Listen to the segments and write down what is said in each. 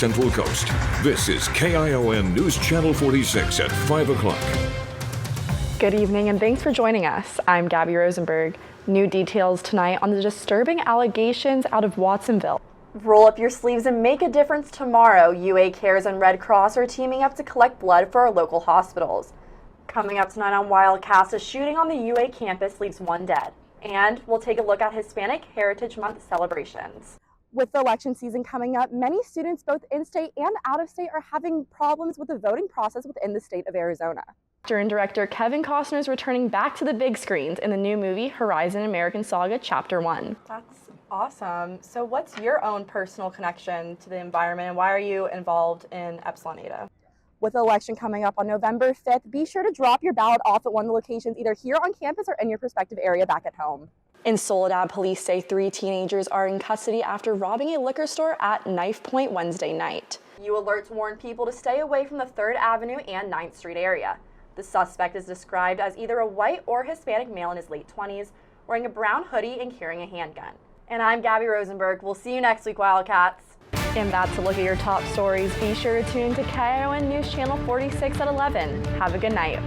Central Coast. This is KION News Channel 46 at 5 o'clock. Good evening and thanks for joining us. I'm Gabby Rosenberg. New details tonight on the disturbing allegations out of Watsonville. Roll up your sleeves and make a difference tomorrow. UA Cares and Red Cross are teaming up to collect blood for our local hospitals. Coming up tonight on Wildcast, a shooting on the UA campus leaves one dead. And we'll take a look at Hispanic Heritage Month celebrations. With the election season coming up, many students both in-state and out-of-state are having problems with the voting process within the state of Arizona. Actor and director Kevin Costner is returning back to the big screens in the new movie Horizon American Saga Chapter 1. That's awesome. So what's your own personal connection to the environment and why are you involved in Epsilon Eta? With the election coming up on November 5th, be sure to drop your ballot off at one of the locations either here on campus or in your prospective area back at home. In Soledad, police say 3 teenagers are in custody after robbing a liquor store at Knife Point Wednesday night. U alerts warn people to stay away from the 3rd Avenue and 9th Street area. The suspect is described as either a white or Hispanic male in his late 20s, wearing a brown hoodie and carrying a handgun. And I'm Gabby Rosenberg. We'll see you next week, Wildcats. And that's a look at your top stories. Be sure to tune to KION News Channel 46 at 11. Have a good night.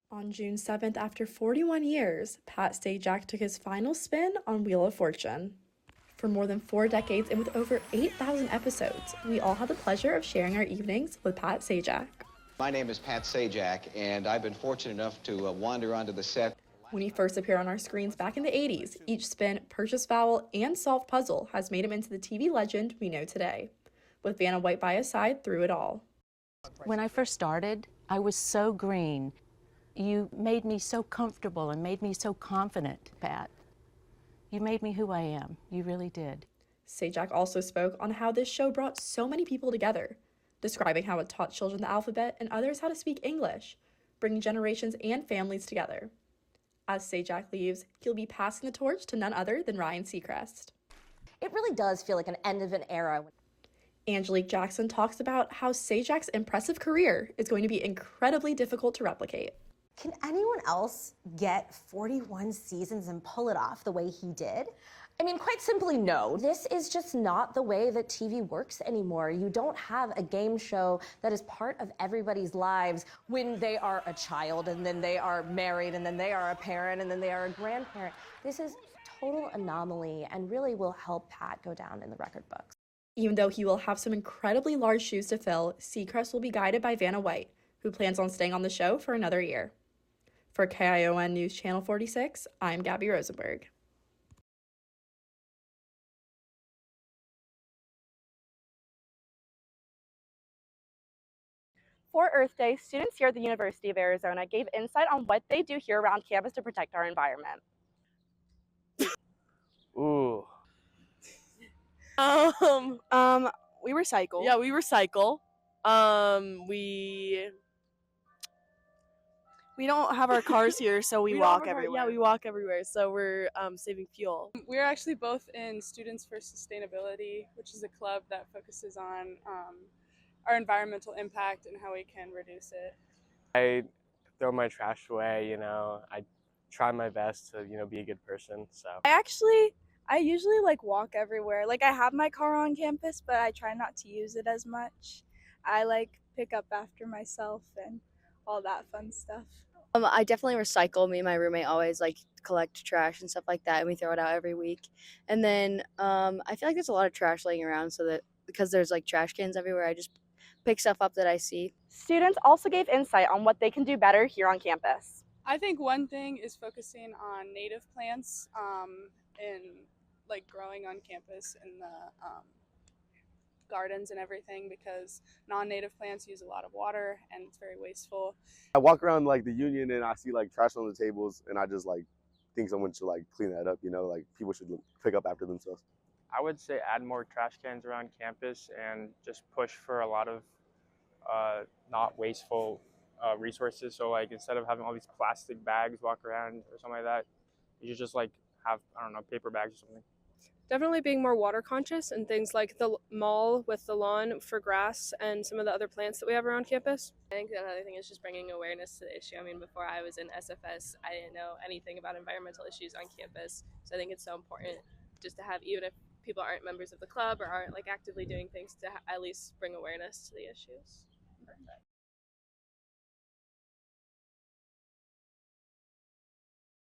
On June 7th, after 41 years, Pat Sajak took his final spin on Wheel of Fortune. For more than 4 decades and with over 8,000 episodes, we all had the pleasure of sharing our evenings with Pat Sajak. My name is Pat Sajak, and I've been fortunate enough to wander onto the set. When he first appeared on our screens back in the 80s, each spin, purchase vowel, and solved puzzle has made him into the TV legend we know today, with Vanna White by his side through it all. When I first started, I was so green. You made me so comfortable and made me so confident, Pat. You made me who I am. You really did. Sajak also spoke on how this show brought so many people together, describing how it taught children the alphabet and others how to speak English, bringing generations and families together. As Sajak leaves, he'll be passing the torch to none other than Ryan Seacrest. It really does feel like an end of an era. Angelique Jackson talks about how Sajak's impressive career is going to be incredibly difficult to replicate. Can anyone else get 41 seasons and pull it off the way he did? I mean, quite simply, no. This is just not the way that TV works anymore. You don't have a game show that is part of everybody's lives when they are a child, and then they are married, and then they are a parent, and then they are a grandparent. This is a total anomaly and really will help Pat go down in the record books. Even though he will have some incredibly large shoes to fill, Seacrest will be guided by Vanna White, who plans on staying on the show for another year. For KION News Channel 46, I'm Gabby Rosenberg. For Earth Day, students here at the University of Arizona gave insight on what they do here around campus to protect our environment. Ooh. We recycle. Yeah, we recycle. We don't have our cars here, so we walk everywhere. Yeah, we walk everywhere, so we're saving fuel. We're actually both in Students for Sustainability, which is a club that focuses on our environmental impact and how we can reduce it. I throw my trash away, I try my best to, be a good person, so. I usually walk everywhere. I have my car on campus, but I try not to use it as much. I pick up after myself and all that fun stuff. I definitely recycle. Me and my roommate always collect trash and stuff like that, and we throw it out every week. And then I feel like there's a lot of trash laying around, so that because there's trash cans everywhere, I just pick stuff up that I see. Students also gave insight on what they can do better here on campus. I think one thing is focusing on native plants and growing on campus in the gardens and everything, because non-native plants use a lot of water and it's very wasteful. I walk around the Union and I see trash on the tables, and I just think someone should clean that up, people should pick up after themselves. I would say add more trash cans around campus and just push for a lot of not wasteful resources. So instead of having all these plastic bags walk around or something like that, you should just have, I don't know, paper bags or something. Definitely being more water conscious and things like the mall with the lawn for grass and some of the other plants that we have around campus. I think another thing is just bringing awareness to the issue. I mean, before I was in SFS, I didn't know anything about environmental issues on campus. So I think it's so important just to have, even if people aren't members of the club or aren't like actively doing things, to at least bring awareness to the issues.